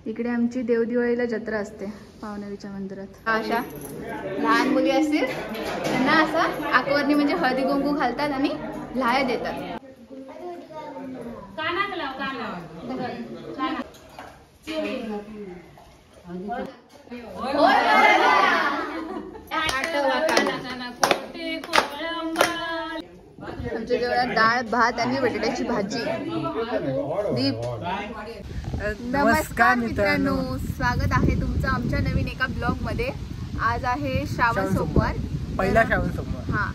इकडे आमची देवदिवाळीला जत्रा असते पावनदेवीच्या मंदिरात. अशा लहान मुली असतील त्यांना असं आकवर्णी म्हणजे हळदी कुंकू घालतात आणि लाह्या देतात. आमच्या जेवणात डाळ भात आणि बटाट्याची भाजी. दीप. नमस्कार मित्रांनो, स्वागत आहे तुमचं आमच्या नवीन एका ब्लॉग मध्ये. आज आहे श्रावण सोमवार, पहिला श्रावण सोमवार. हा,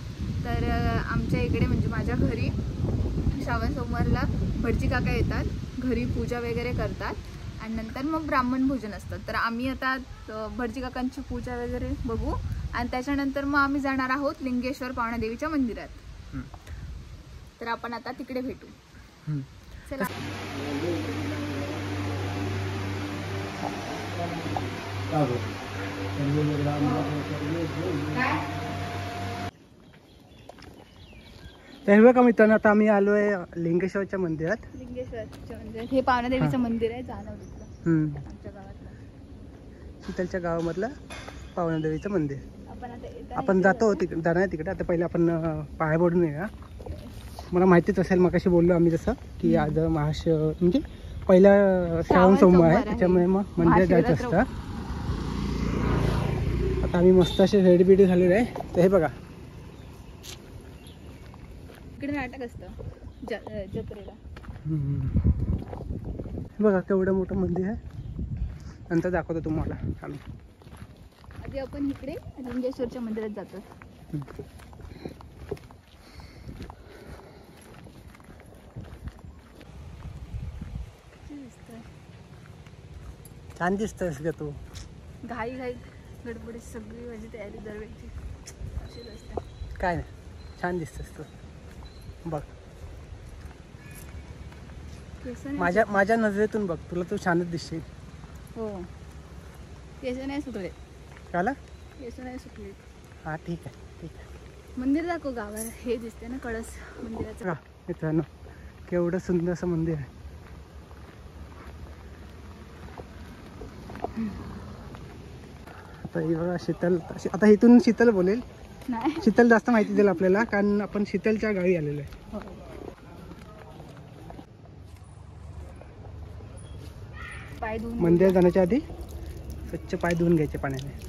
तर आमच्या इकडे म्हणजे माझ्या घरी श्रावण सोमवारला भटजी काका येतात, घरी पूजा वगैरे करतात आणि नंतर मग ब्राह्मण भोजन असतात. तर आम्ही आता भटजी काकांची पूजा वगैरे बघू आणि त्याच्यानंतर मग आम्ही जाणार आहोत लिंगेश्वर पावनदेवीच्या मंदिरात. तर आपण आता तिकडे भेटू. चला. तर बघा मित्रांनो, आता आम्ही आलोय लिंगेश्वरच्या मंदिरात. लिंगेश्वरच्या मंदिरात हे पावनदेवीचं मंदिर आहे जाणवलीतलं, आमच्या गावातलं, शीतलच्या गावामधलं पावनदेवीचं मंदिर. आपण जातो तिकडे, जाणार तिकडे. आता पहिले आपण पाया पडून येऊया. मला माहितीच असेल, मगाशी बोललो आम्ही जसं की आज म्हणजे पहिला श्रावण सोमवार आहे, त्याच्यामुळे मग मंदिरात जायचं असतं. आता आम्ही मस्त असे रेडी बिडी झालेले आहे. तर हे बघा, इकडे नाटक असतं जत्रेला. हे बघा केवढं मोठं मंदिर आहे. नंतर दाखवतो तुम्हाला आम्ही. आधी आपण इकडे लिंगेश्वरच्या मंदिरात जातो. छान दिसतोस का तू? घाई गडबडीत सगळी माझी तयारी दरवेळची अशीच असते. काय नाही, छान दिसतोस तू. बघ, माझ्या नजरेतून बघ, तुला तू छानच दिसशील. हो, केस नाही सुटले. काला केस नाही सुटले. हा, ठीक आहे ठीक आहे. मंदिर दाखव गावाला. हे दिसते ना कळस मंदिराचं. मित्रांनो, केवढं सुंदर असं मंदिर आहे. आता ही बघा शीतल. आता इथून शीतल बोलेल. नाही, शीतल जास्त माहिती देईल आपल्याला, कारण आपण शीतलच्या गावी आलेलो आहे. पाय धुवून मंदिरात जाण्याच्या आधी स्वच्छ पाय धुवून घ्यायचे पाण्याने.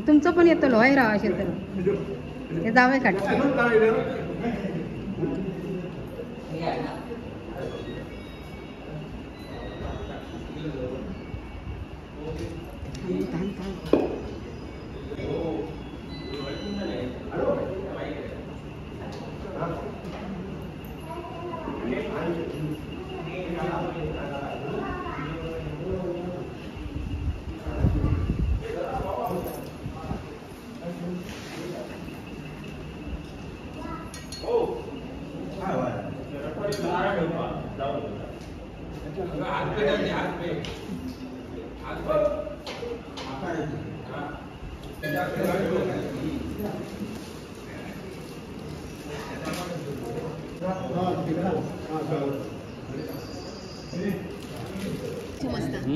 तुमचं पण येतो लोय राव असेल तर हे जावे काढ.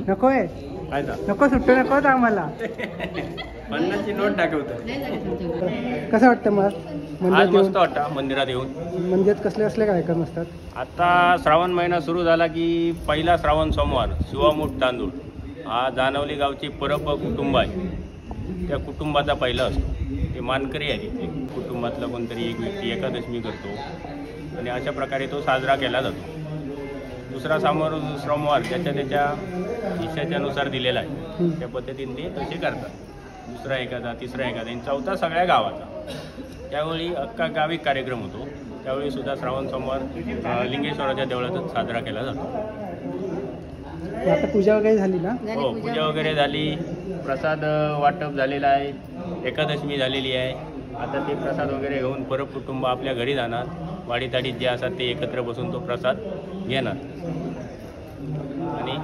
नको आहे. नको सुट्टी नको आम्हाला. 50ची नोट दाखवतो. कसं वाटतं मग आज मस्त वाटतं मंदिरात येऊन. मंदिरात कसले कसले कार्यक्रम असतात? आता श्रावण महिना सुरू झाला की पहिला श्रावण सोमवार शिवामूठ तांदूळ हा जानवली गावची परब कुटुंब आहे. त्या कुटुंबाचा पहिला असतो. ते मानकरी आहे. तिथे कुटुंबातला कोणतरी एक व्यक्ती एकादशमी करतो आणि अशा प्रकारे तो साजरा केला जातो. दुसरा सोमवार ज्याच्या त्याच्या इच्छेच्यानुसार दिलेला आहे त्या पद्धतीने ते तसे करतात. दुसरा एखादा, तिसरा एखादा आणि चौथा सगळ्या गावाचा. त्यावेळी अख्खा गावी कार्यक्रम होतो. त्यावेळी सुद्धा श्रावण सोमवार लिंगेश्वराच्या देवळातच साजरा केला जातो. आता पूजा वगैरे झाली ना? हो, पूजा वगैरे झाली. प्रसाद वाटप झालेला आहे. एकादशमी झालेली आहे. आता ते प्रसाद वगैरे घेऊन परत कुटुंब आपल्या घरी जाणार. वाडीताडीत जे असतात ते एकत्र बसून तो प्रसाद घेणार आणि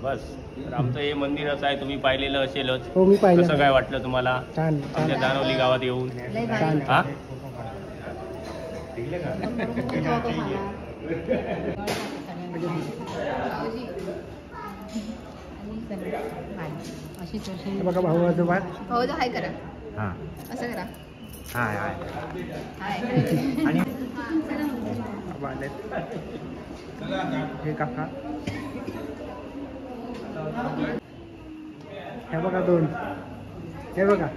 बस. तर आमचं हे मंदिर असं आहे. तुम्ही पाहिलेलं असेलच. हो, मी पाहिलं. कसं काय वाटलं तुम्हाला छान. आमच्या जानवली गावात येऊन? छान. हा बघा भाऊ आजोबा. भाऊ हाय करा. हा असं करा. हाय हाय हाय. आणि हे काका. हे बघा दोन. हे बघा.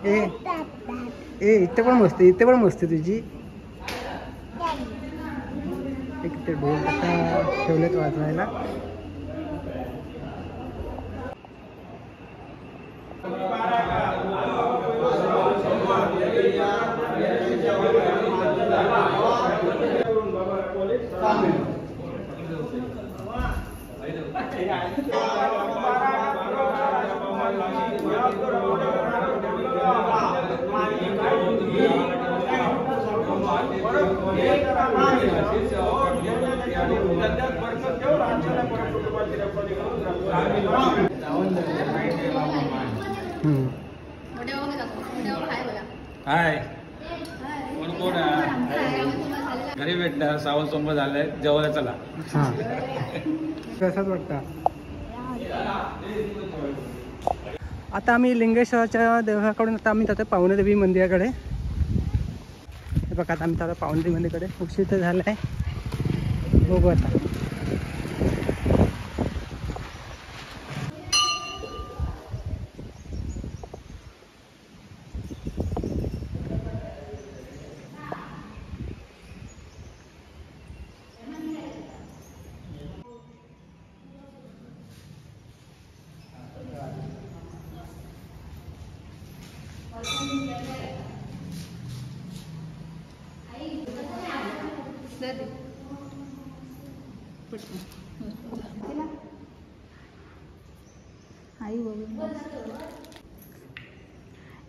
ए इथे पण मस्त. इथे पण मस्त तुझी. एक ते ढोल कसा ठेवलेत वाजवायला. हाय. कोण घरी भेटणार. श्रावण सोमवार झालंय. जेवायला चला. हां, तसंच वाटतं. आता आम्ही लिंगेश्वराच्या देवळाकडून आता आम्ही जातो पावणेदेवी मंदिराकडे. हे बघा आता आम्ही जातो पावणेदेवी मंदिराकडे. उशीर तर झाला आहे. बघू आता.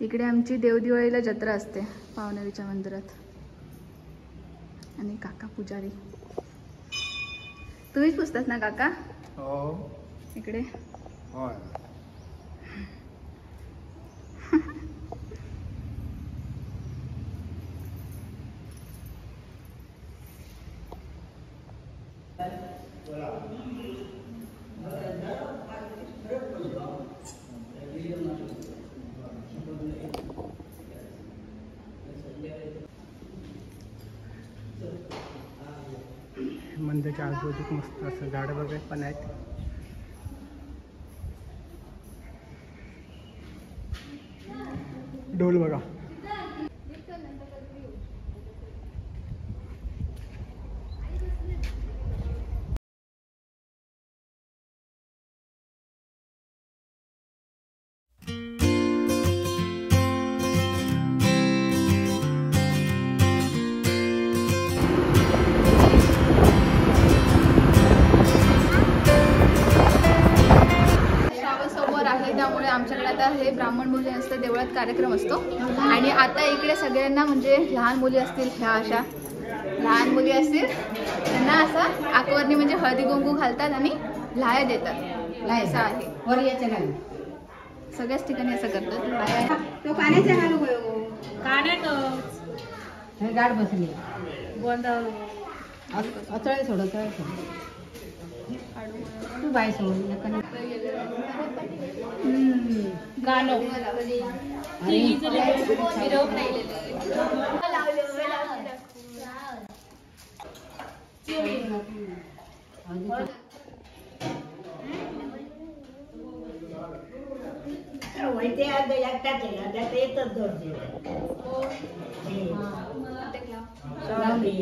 इकडे आमची देवदिवाळीला जत्रा असते पावनेवीच्या मंदिरात. आणि काका पुजारी. तुम्हीच पुजतात ना काका? हो. इकडे होय. मंदिराच्या आजूबाजूक मस्त असं झाडं वगैरे पण आहेत. ढोल बघा. त्यामुळे आमच्याकडे आता हे ब्राह्मण भोजन असतं. देवळात कार्यक्रम असतो. आणि आता इकडे सगळ्यांना म्हणजे लहान मुली असतील, ह्या अशा लहान मुली असतील त्यांना असं आकवरणी म्हणजे हळदी कुंकू घालतात आणि लाह्या देतात. असं आहे. सगळ्याच ठिकाणी असं करतात. तो काण्याचा घालू गाठ बसली अचळे सोड. तू बाय सोड गाणं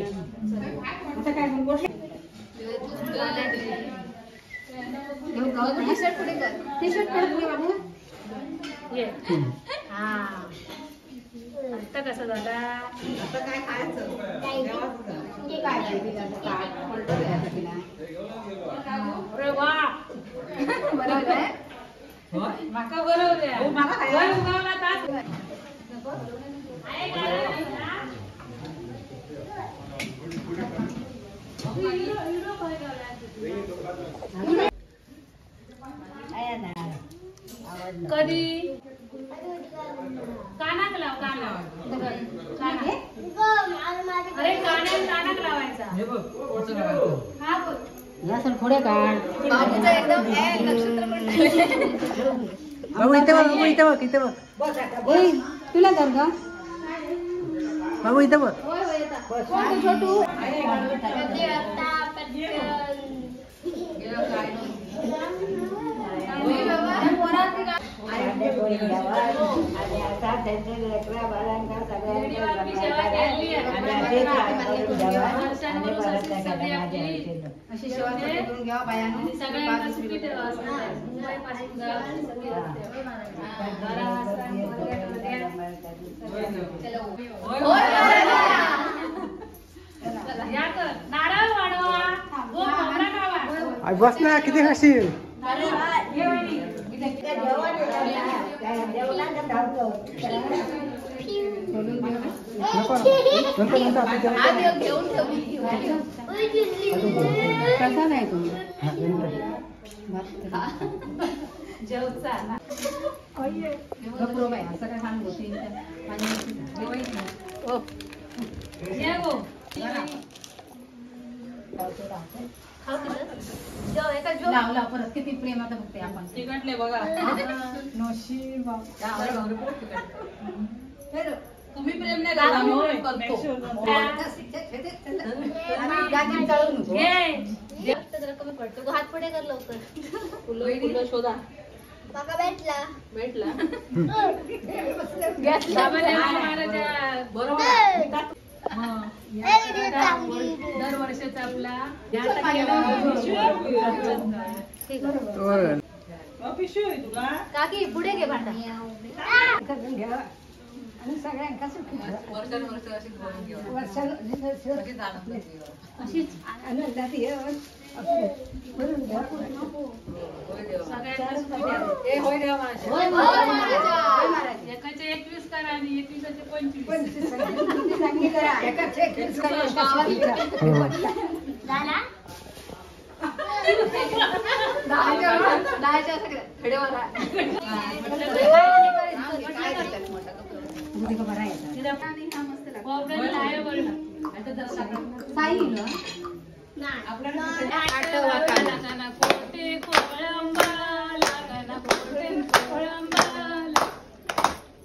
आता काय म्हणतो टी-शर्ट पुढे कर. टी-शर्ट काढत घे बाबू. आता कसं झाला आता काय खायचं काय बरोबर आहे. माका बरोबर आहे मला कधी कानाक लाव कानाक अरे कानाक लावायचा हा बोल. या सर पुढे काढ बाबूचं एकदम नक्षत्र बाबू इथे बघ, बाबू इथे बघ, इथे बघ, ए तुला धर ग बाबू इथे बघ. होय होय येता. कोण छोटू अशी शेवा करून घ्या बायानो नारळ वाढवा आई बस ना, किती खाशील? नको नंतर आपण घेऊन कसा नाही तुम्ही जेवचा गप्रो बाई असं काय सांगू लावला परत किती प्रेमात बघते आपण तिकडले बघा नशीब तुम्ही प्रेम नाही करत, आम्ही प्रेम करतो. जरा कमी पडतो हात पुढे कर लवकर. फुलं शोधा भेटला दरवर्षाचा आपला काकी पुढे घे भांडा सगळ्यांका आनंदात येऊन एकाचे 21 करा आणि 21चे 25 करा एकाचे 21 करा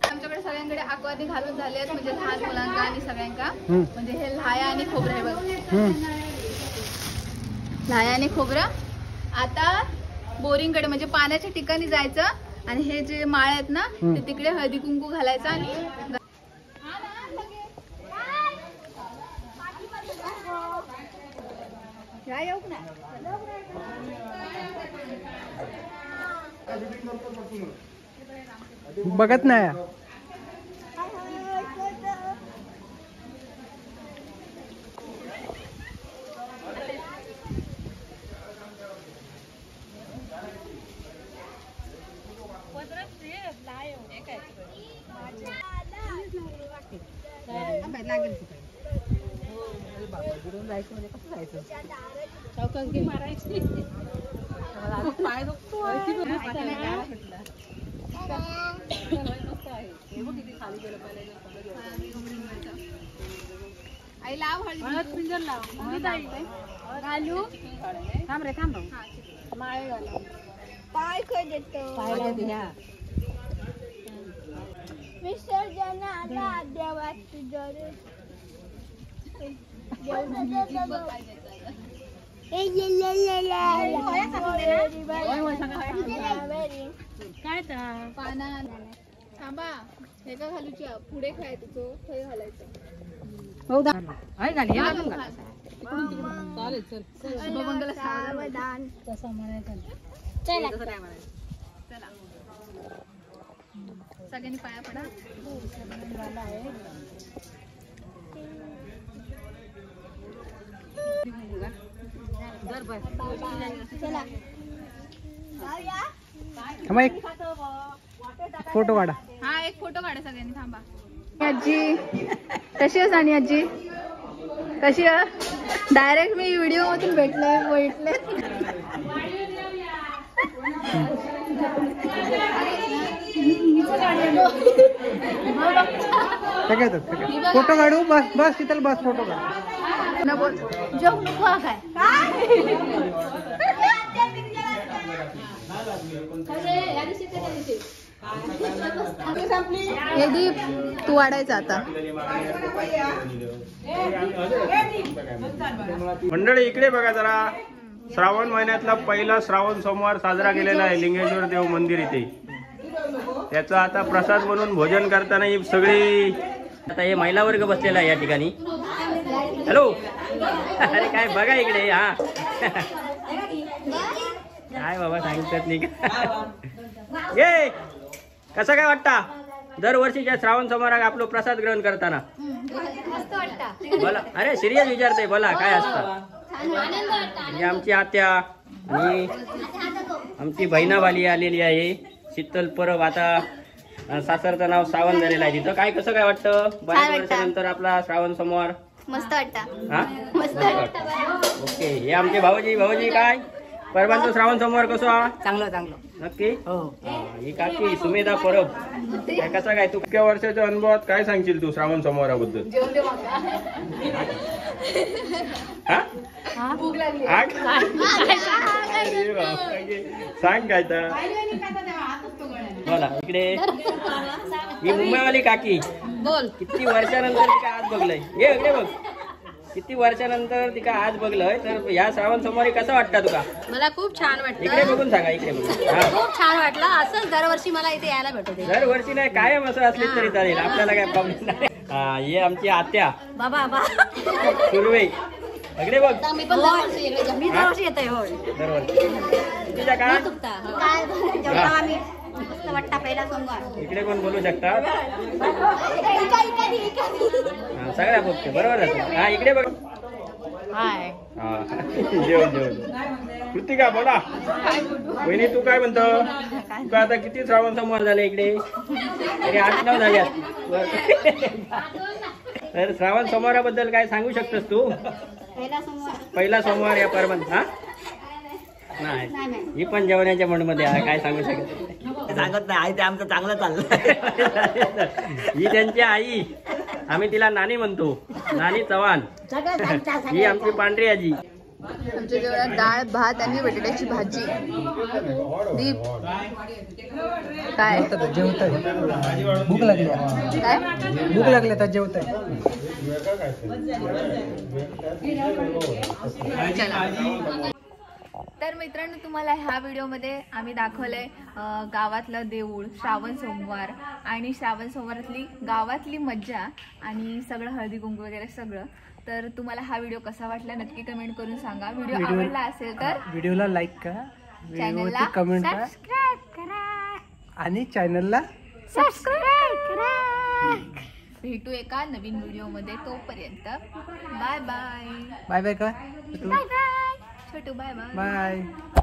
आमच्याकडे सगळ्यांकडे आकवादी घालून झाले आहेत, म्हणजे लहान मुलांना आणि सगळ्यांका. म्हणजे हे लाया आणि खोबरं आहे बघ, लाया आणि खोबरं. आता बोरिंगकडे म्हणजे पाण्याच्या ठिकाणी जायचं आणि हे जे माळ आहेत ना ते तिकडे हळदी कुंकू घालायचं आणि बघत नाही. आई लाव हळद पिंजर लाव घालू थांब रे थांब माळे घाला पाय काय देतो पाहिला द्या विसर्जन आला देवाची जरे काय पाना थांबा हे का घालूची पुढे खायचं तो थंय घालायचं हो दा आहे घाल हे घालून घाल चालेल चल शुभमंगल सावधान तसं म्हणायचं चला सगळ्यांनी पाया पडा चला थांबा एक फोटो काढा. हा एक फोटो काढा सगळ्यांनी थांबा. आजी कशी आहेस आणि आजी कशी आहे डायरेक्ट मी व्हिडिओ मधून भेटले फोटो काढू बस बस तिथं बस फोटो काढ जोक नको काय तू वाढायचा आता मंडळी इकडे बघा जरा. श्रावण महिन्यातला पहिला श्रावण सोमवार साजरा केलेला आहे लिंगेश्वर देव मंदिर इथे. त्याचा आता प्रसाद म्हणून भोजन करताना ही सगळी आता हे महिला वर्ग बसलेला आहे या ठिकाणी. हॅलो अरे काय बघा इकडे. हा काय बाबा सांगतात नाही का. ये कसं काय वाटता दरवर्षीच्या श्रावण सोमवारात आपलं प्रसाद ग्रहण करताना बोला. अरे सिरियस विचारते बोला काय असतं. म्हणजे आमची आत्या मी आमची बहिणाबाली आलेली आहे. शीतल परब आता सासरचं नाव सावंत झालेलं आहे तिथं. काय कसं काय वाटतं बऱ्याच वर्षानंतर आपला श्रावण सोमवार. मस्त वाटतं. हा मस्त ओके. हे आमचे भाऊजी काय परबांचा श्रावण सोमवार कसं हा चांगलं चांगलं नक्की. ही काकी सुमेधा परब काय कसा काय तू इतक्या वर्षाच्या अनुभवात काय सांगशील तू श्रावण सोमवाराबद्दल. भूक लागली सांग काय तर बोला. इकडे ही मुंबईवाली काकी बोल किती वर्षानंतर तिका आज बघलंय. ये इकडे बघ किती वर्षानंतर तिका आज बघलंय. तर या श्रावण सोमवारी कसं वाटतं तुका. मला खूप छान इकडे वाटतं. बघून सांगा. इकडे बघून हा खूप छान वाटलं. असंच दरवर्षी मला इथे यायला भेटते. दरवर्षी नाही कायम असं असले तरी चालेल आपल्याला काय प्रॉब्लेम नाही. हा हे आमची आत्या बाबा सुरवे इकडे बघ. मी पण दरवर्षी येतोय. होय दरवर्षी तिच्या काय मस्त वाटतं पहिला सोमवार. इकडे कोण बोलू शकतात सगळ्या बघते बरोबर आहे. हा इकडे बघ. हाय हा जेवण कृतिका बोला. वहिनी तू काय म्हणतो. तुका आता किती श्रावण सोमवार झाले इकडे तरी 8-9 झाल्यात. तर श्रावण सोमवाराबद्दल काय सांगू शकतोस तू. पहिला सोमवार या परबंध. हा नाही ही पण जेवणाच्या म्हणमध्ये आहे काय सांगू शकत सांगत नाही. आई ते आमचं चांगलं चाललं. ही त्यांची आई आम्ही तिला नानी म्हणतो. नानी चव्हाण ही आमची पांढरी आजी. आमच्या जेवणात डाळ भात आणि बटाट्याची भाजी. दीप काय जेवतोय भूक लागली काय भूक लागली आता जेवतोय. तर मित्रांनो तुम्हाला ह्या व्हिडिओमध्ये आम्ही दाखवलंय गावातलं देऊळ श्रावण सोमवार आणि श्रावण सोमवारातली गावातली मज्जा आणि सगळं हळदी कुंकू वगैरे सगळं. तर तुम्हाला हा व्हिडिओ कसा वाटला नक्की कमेंट करून सांगा. व्हिडिओ आवडला असेल तर व्हिडिओला लाईक करा, चॅनलला कमेंट करा सबस्क्राईब करा आणि चॅनलला सबस्क्राईब करा. भेटू एका नवीन व्हिडिओमध्ये. तोपर्यंत बाय बाय. बाय बाय का bye bye Chhotu. Bye bye. Bye.